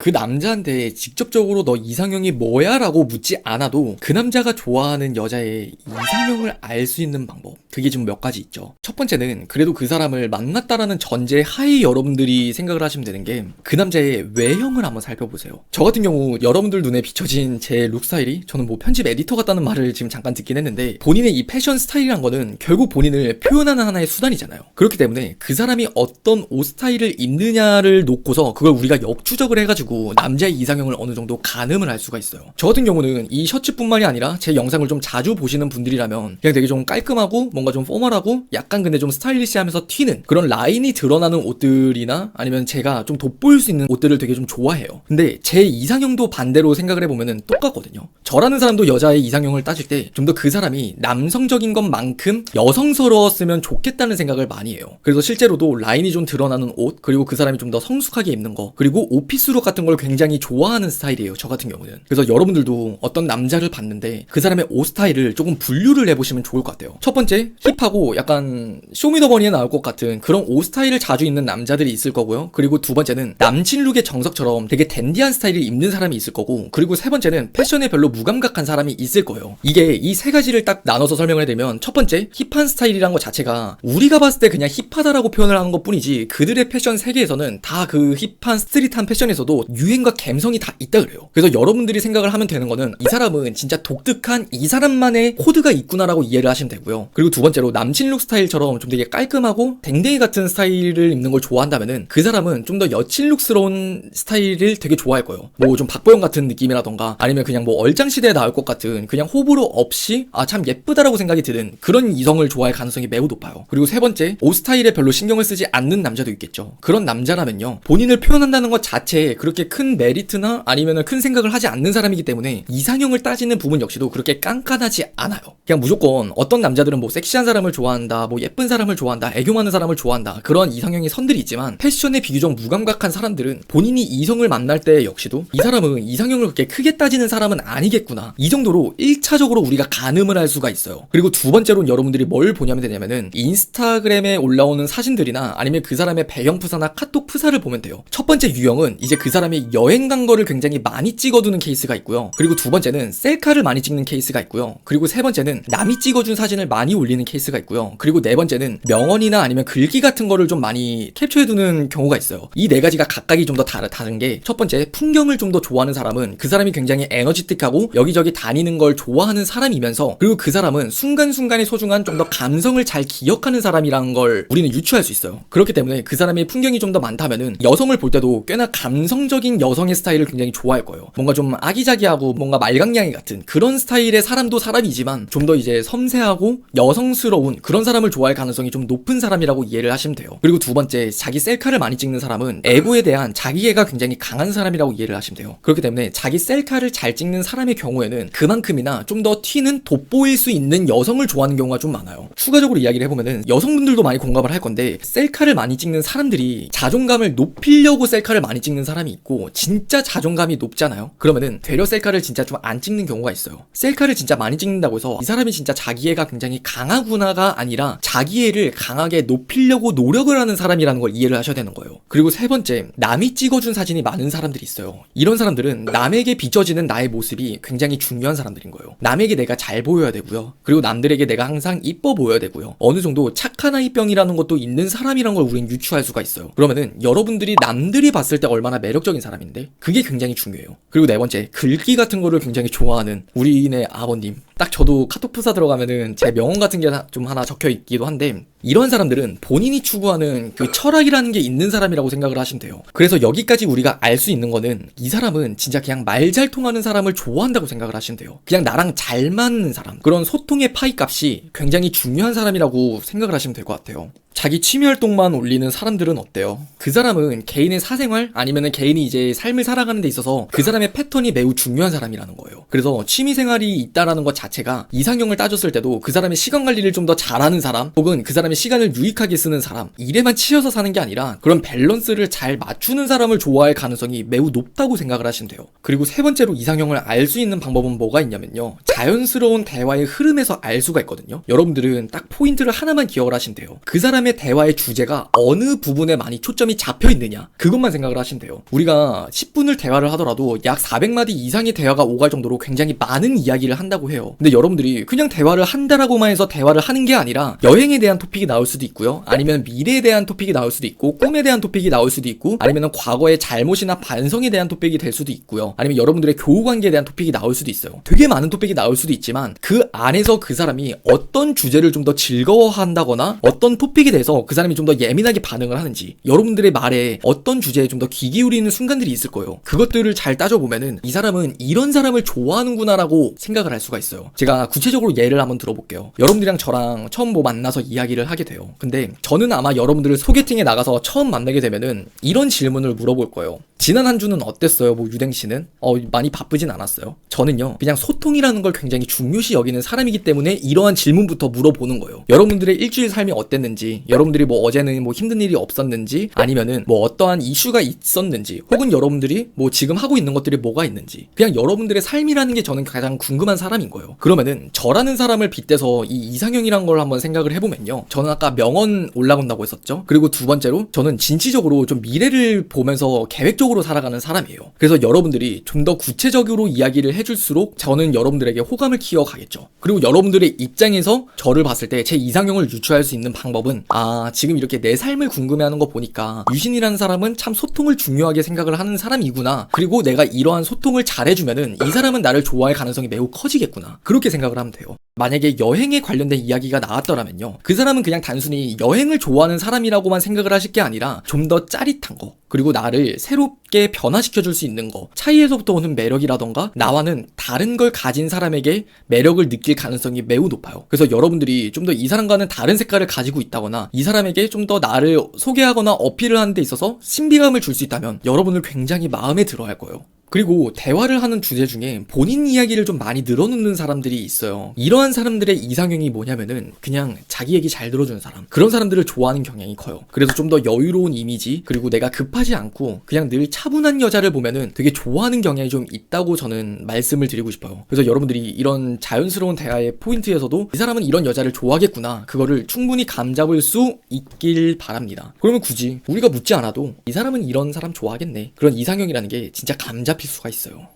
그 남자한테 직접적으로 너 이상형이 뭐야? 라고 묻지 않아도 그 남자가 좋아하는 여자의 이상형을 알 수 있는 방법. 그게 좀 몇 가지 있죠. 첫 번째는 그래도 그 사람을 만났다라는 전제 하에 여러분들이 생각을 하시면 되는 게 그 남자의 외형을 한번 살펴보세요. 저 같은 경우 여러분들 눈에 비춰진 제 룩 스타일이 저는 뭐 편집 에디터 같다는 말을 지금 잠깐 듣긴 했는데 본인의 이 패션 스타일이란 거는 결국 본인을 표현하는 하나의 수단이잖아요. 그렇기 때문에 그 사람이 어떤 옷 스타일을 입느냐를 놓고서 그걸 우리가 역추적을 해가지고 남자의 이상형을 어느 정도 가늠을 할 수가 있어요. 저 같은 경우는 이 셔츠뿐만이 아니라 제 영상을 좀 자주 보시는 분들이라면 그냥 되게 좀 깔끔하고 뭔가 좀 포멀하고 약간 근데 좀 스타일리시하면서 튀는 그런 라인이 드러나는 옷들이나 아니면 제가 좀 돋보일 수 있는 옷들을 되게 좀 좋아해요. 근데 제 이상형도 반대로 생각을 해보면 똑같거든요. 저라는 사람도 여자의 이상형을 따질 때 좀 더 그 사람이 남성적인 것만큼 여성스러웠으면 좋겠다는 생각을 많이 해요. 그래서 실제로도 라인이 좀 드러나는 옷, 그리고 그 사람이 좀 더 성숙하게 입는 거, 그리고 오피스룩 같은 걸 굉장히 좋아하는 스타일이에요. 저 같은 경우는. 그래서 여러분들도 어떤 남자를 봤는데 그 사람의 옷 스타일을 조금 분류를 해보시면 좋을 것 같아요. 첫 번째, 힙하고 약간 쇼미더머니에 나올 것 같은 그런 옷 스타일을 자주 입는 남자들이 있을 거고요. 그리고 두 번째는 남친 룩의 정석처럼 되게 댄디한 스타일을 입는 사람이 있을 거고, 그리고 세 번째는 패션에 별로 무감각한 사람이 있을 거예요. 이게 이 세 가지를 딱 나눠서 설명을 해드리면, 첫 번째, 힙한 스타일이란 것 자체가 우리가 봤을 때 그냥 힙하다라고 표현을 하는 것 뿐이지 그들의 패션 세계에서는 다 그 힙한 스트릿한 패션에서도 유행과 감성이 다 있다 그래요. 그래서 여러분들이 생각을 하면 되는 거는 이 사람은 진짜 독특한 이 사람만의 코드가 있구나라고 이해를 하시면 되고요. 그리고 두 번째로 남친 룩 스타일처럼 좀 되게 깔끔하고 댕댕이 같은 스타일을 입는 걸 좋아한다면은 그 사람은 좀 더 여친 룩스러운 스타일을 되게 좋아할 거예요. 뭐 좀 박보영 같은 느낌이라던가 아니면 그냥 뭐 얼짱시대에 나올 것 같은 그냥 호불호 없이 아 참 예쁘다라고 생각이 드는 그런 이성을 좋아할 가능성이 매우 높아요. 그리고 세 번째, 옷 스타일에 별로 신경을 쓰지 않는 남자도 있겠죠. 그런 남자라면요, 본인을 표현한다는 것 자체에 그렇게 큰 메리트나 아니면 큰 생각을 하지 않는 사람이기 때문에 이상형을 따지는 부분 역시도 그렇게 깐깐하지 않아요. 그냥 무조건 어떤 남자들은 뭐 섹시한 사람을 좋아한다, 뭐 예쁜 사람을 좋아한다, 애교 많은 사람을 좋아한다, 그런 이상형의 선들이 있지만 패션에 비교적 무감각한 사람들은 본인이 이성을 만날 때 역시도 이 사람은 이상형을 그렇게 크게 따지는 사람은 아니겠구나, 이 정도로 1차적으로 우리가 가늠을 할 수가 있어요. 그리고 두 번째로는 여러분들이 뭘 보냐면 되냐면은 인스타그램에 올라오는 사진들이나 아니면 그 사람의 배경 프사나 카톡 프사를 보면 돼요. 첫 번째 유형은 이제 그 사람이 여행 간 거를 굉장히 많이 찍어두는 케이스가 있고요. 그리고 두 번째는 셀카를 많이 찍는 케이스가 있고요. 그리고 세 번째는 남이 찍어준 사진을 많이 올리는 케이스가 있고요. 그리고 네 번째는 명언이나 아니면 글귀 같은 거를 좀 많이 캡처해두는 경우가 있어요. 이 네 가지가 각각이 좀 더 다른 게, 첫 번째, 풍경을 좀 더 좋아하는 사람은 그 사람이 굉장히 에너지틱하고 여기저기 다니는 걸 좋아하는 사람이면서, 그리고 그 사람은 순간순간의 소중한 좀 더 감성을 잘 기억하는 사람이라는 걸 우리는 유추할 수 있어요. 그렇기 때문에 그 사람의 풍경이 좀 더 많다면은 여성을 볼 때도 꽤나 감성적인 여성의 스타일을 굉장히 좋아할 거예요. 뭔가 좀 아기자기하고 뭔가 말강량이 같은 그런 스타일의 사람도 사람이지만 좀 더 이제 섬세하고 여성스러운 그런 사람을 좋아할 가능성이 좀 높은 사람이라고 이해를 하시면 돼요. 그리고 두 번째, 자기 셀카를 많이 찍는 사람은 에고에 대한 자기애가 굉장히 강한 사람이라고 이해를 하시면 돼요. 그렇기 때문에 자기 셀카를 잘 찍는 사람의 경우에는 그만큼이나 좀 더 튀는 돋보일 수 있는 여성을 좋아하는 경우가 좀 많아요. 추가적으로 이야기를 해보면은 여성분들도 많이 공감을 할 건데, 셀카를 많이 찍는 사람들이 자존감을 높이려고 셀카를 많이 찍는 사람이 있고, 진짜 자존감이 높잖아요. 그러면은 되려 셀카를 진짜 좀 안 찍는 경우가 있어요. 셀카를 진짜 많이 찍는다고 해서 이 사람이 진짜 자기애가 굉장히 강하구나가 아니라 자기애를 강하게 높이려고 노력을 하는 사람이라는 걸 이해를 하셔야 되는 거예요. 그리고 세 번째, 남이 찍어준 사진이 많은 사람들이 있어요. 이런 사람들은 남에게 비춰지는 나의 모습이 굉장히 중요한 사람들인 거예요. 남에게 내가 잘 보여야 되고요. 그리고 남들에게 내가 항상 이뻐 보여야 되고요. 어느 정도 착한 아이병이라는 것도 있는 사람이란 걸 우린 유추할 수가 있어요. 그러면은 여러분들이 남들이 봤을 때 얼마나 매력적인 사람인데 그게 굉장히 중요해요. 그리고 네 번째, 글귀 같은 거를 굉장히 좋아하는 우리네 아버님. 딱 저도 카톡 프사 들어가면은 제 명언 같은 게 좀 하나 적혀 있기도 한데, 이런 사람들은 본인이 추구하는 그 철학이라는 게 있는 사람이라고 생각을 하시면 돼요. 그래서 여기까지 우리가 알 수 있는 거는 이 사람은 진짜 그냥 말 잘 통하는 사람을 좋아한다고 생각을 하시면 돼요. 그냥 나랑 잘 맞는 사람, 그런 소통의 파이값이 굉장히 중요한 사람이라고 생각을 하시면 될 것 같아요. 자기 취미 활동만 올리는 사람들은 어때요? 그 사람은 개인의 사생활 아니면은 개인이 이제 삶을 살아가는 데 있어서 그 사람의 패턴이 매우 중요한 사람이라는 거예요. 그래서 취미 생활이 있다라는 것 자체가 이상형을 따졌을 때도 그 사람의 시간 관리를 좀 더 잘하는 사람, 혹은 그 사람의 사람의 시간을 유익하게 쓰는 사람, 일에만 치여서 사는 게 아니라 그런 밸런스를 잘 맞추는 사람을 좋아할 가능성이 매우 높다고 생각을 하시면 돼요. 그리고 세 번째로 이상형을 알 수 있는 방법은 뭐가 있냐면요, 자연스러운 대화의 흐름에서 알 수가 있거든요. 여러분들은 딱 포인트를 하나만 기억을 하시면 돼요. 그 사람의 대화의 주제가 어느 부분에 많이 초점이 잡혀 있느냐, 그것만 생각을 하시면 돼요. 우리가 10분을 대화를 하더라도 약 400마디 이상의 대화가 오갈 정도로 굉장히 많은 이야기를 한다고 해요. 근데 여러분들이 그냥 대화를 한다라고만 해서 대화를 하는 게 아니라 여행에 대한 토픽이 나올 수도 있고요, 아니면 미래에 대한 토픽이 나올 수도 있고, 꿈에 대한 토픽이 나올 수도 있고, 아니면 과거의 잘못이나 반성에 대한 토픽이 될 수도 있고요, 아니면 여러분들의 교우관계에 대한 토픽이 나올 수도 있어요. 되게 많은 토픽이 나올 수도 있지만 그 안에서 그 사람이 어떤 주제를 좀 더 즐거워한다거나 어떤 토픽에 대해서 그 사람이 좀 더 예민하게 반응을 하는지, 여러분들의 말에 어떤 주제에 좀 더 귀 기울이는 순간들이 있을 거예요. 그것들을 잘 따져보면은 이 사람은 이런 사람을 좋아하는구나 라고 생각을 할 수가 있어요. 제가 구체적으로 예를 한번 들어볼게요. 여러분들이랑 저랑 처음 만나서 이야기를 하게 돼요. 근데 저는 아마 여러분들을 소개팅에 나가서 처음 만나게 되면은 이런 질문을 물어볼 거예요. 지난 한 주는 어땠어요? 유댕씨는? 많이 바쁘진 않았어요. 저는요, 그냥 소통이라는 걸 굉장히 중요시 여기는 사람이기 때문에 이러한 질문부터 물어보는 거예요. 여러분들의 일주일 삶이 어땠는지, 여러분들이 어제는 힘든 일이 없었는지, 아니면은 어떠한 이슈가 있었는지, 혹은 여러분들이 지금 하고 있는 것들이 뭐가 있는지, 그냥 여러분들의 삶이라는 게 저는 가장 궁금한 사람인 거예요. 그러면은 저라는 사람을 빗대서 이 이상형이란 걸 한번 생각을 해보면요, 저는 아까 명언 올라온다고 했었죠. 그리고 두 번째로 저는 진취적으로 좀 미래를 보면서 계획적으로 살아가는 사람이에요. 그래서 여러분들이 좀 더 구체적으로 이야기를 해줄수록 저는 여러분들에게 호감을 키워가겠죠. 그리고 여러분들의 입장에서 저를 봤을 때 제 이상형을 유추할 수 있는 방법은, 지금 이렇게 내 삶을 궁금해하는 거 보니까 유신이라는 사람은 참 소통을 중요하게 생각을 하는 사람이구나, 그리고 내가 이러한 소통을 잘해주면은 이 사람은 나를 좋아할 가능성이 매우 커지겠구나, 그렇게 생각을 하면 돼요. 만약에 여행에 관련된 이야기가 나왔더라면요, 그 사람은 그냥 단순히 여행을 좋아하는 사람이라고만 생각을 하실 게 아니라 좀 더 짜릿한 거, 그리고 나를 새롭게 변화시켜줄 수 있는 거, 차이에서부터 오는 매력이라던가 나와는 다른 걸 가진 사람에게 매력을 느낄 가능성이 매우 높아요. 그래서 여러분들이 좀 더 이 사람과는 다른 색깔을 가지고 있다거나 이 사람에게 좀 더 나를 소개하거나 어필을 하는 데 있어서 신비감을 줄 수 있다면 여러분을 굉장히 마음에 들어 할 거예요. 그리고 대화를 하는 주제 중에 본인 이야기를 좀 많이 늘어놓는 사람들이 있어요. 이러한 사람들의 이상형이 뭐냐면은 그냥 자기 얘기 잘 들어주는 사람, 그런 사람들을 좋아하는 경향이 커요. 그래서 좀 더 여유로운 이미지, 그리고 내가 급하지 않고 그냥 늘 차분한 여자를 보면은 되게 좋아하는 경향이 좀 있다고 저는 말씀을 드리고 싶어요. 그래서 여러분들이 이런 자연스러운 대화의 포인트에서도 이 사람은 이런 여자를 좋아하겠구나, 그거를 충분히 감잡을 수 있길 바랍니다. 그러면 굳이 우리가 묻지 않아도 이 사람은 이런 사람 좋아하겠네, 그런 이상형이라는 게 진짜 감잡힐 수가 있어요.